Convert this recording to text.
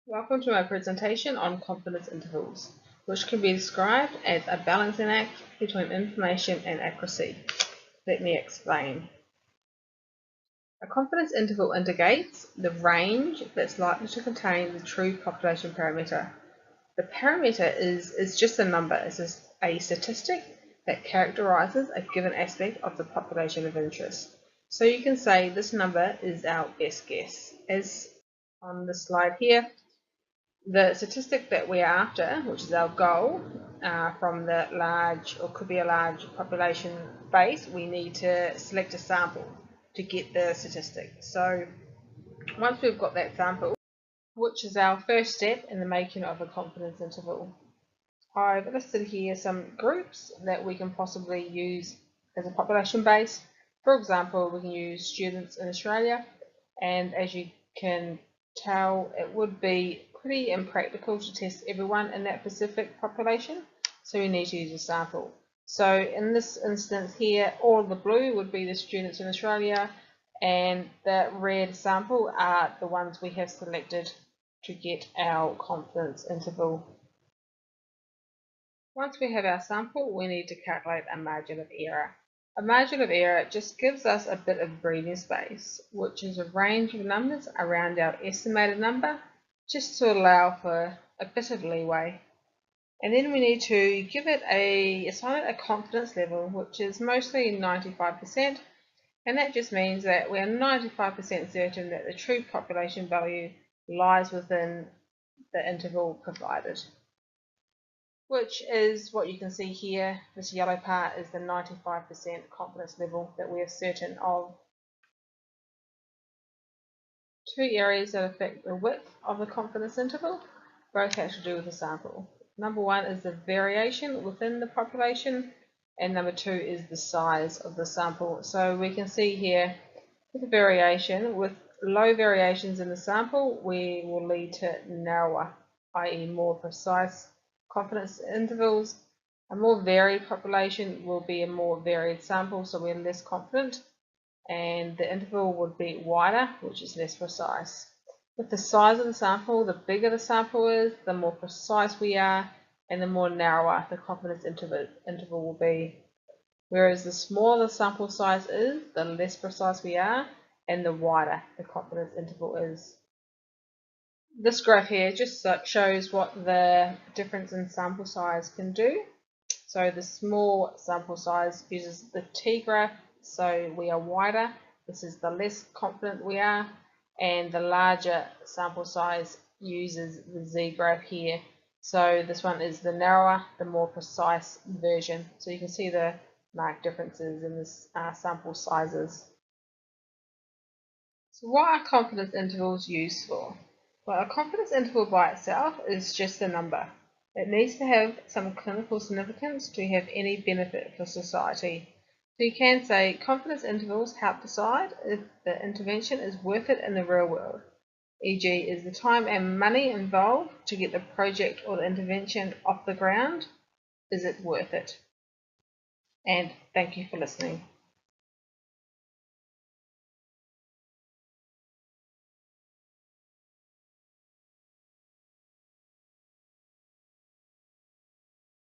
Welcome to my presentation on confidence intervals, which can be described as a balancing act between information and accuracy. Let me explain. A confidence interval indicates the range that's likely to contain the true population parameter. The parameter is just a number, it's just a statistic that characterizes a given aspect of the population of interest. So you can say this number is our best guess. As on the slide here, the statistic that we're after, which is our goal, from the large, or could be a large population base, we need to select a sample to get the statistic. So once we've got that sample, which is our first step in the making of a confidence interval, I've listed here some groups that we can possibly use as a population base. For example, we can use students in Australia, and as you can tell, it would be pretty impractical to test everyone in that specific population, so we need to use a sample. So in this instance here, all of the blue would be the students in Australia, and the red sample are the ones we have selected to get our confidence interval. Once we have our sample, we need to calculate a margin of error. A margin of error just gives us a bit of breathing space, which is a range of numbers around our estimated number, just to allow for a bit of leeway. And then we need to give it assign it a confidence level, which is mostly 95%, and that just means that we are 95% certain that the true population value lies within the interval provided, which is what you can see here. This yellow part is the 95% confidence level that we are certain of. Two areas that affect the width of the confidence interval both have to do with the sample. Number one is the variation within the population, and number two is the size of the sample. So we can see here with the variation, with low variations in the sample, we will lead to narrower, i.e. more precise confidence intervals. A more varied population will be a more varied sample, so we're less confident, and the interval would be wider, which is less precise. With the size of the sample, the bigger the sample is, the more precise we are, and the more narrower the confidence interval will be. Whereas the smaller the sample size is, the less precise we are, and the wider the confidence interval is. This graph here just shows what the difference in sample size can do. So the small sample size uses the T graph, so we are wider. This is the less confident we are, and the larger sample size uses the Z graph here. So this one is the narrower, the more precise version. So you can see the marked differences in this sample sizes. So what are confidence intervals used for? Well, a confidence interval by itself is just a number. It needs to have some clinical significance to have any benefit for society. So you can say confidence intervals help decide if the intervention is worth it in the real world. E.g., is the time and money involved to get the project or the intervention off the ground, is it worth it? And thank you for listening.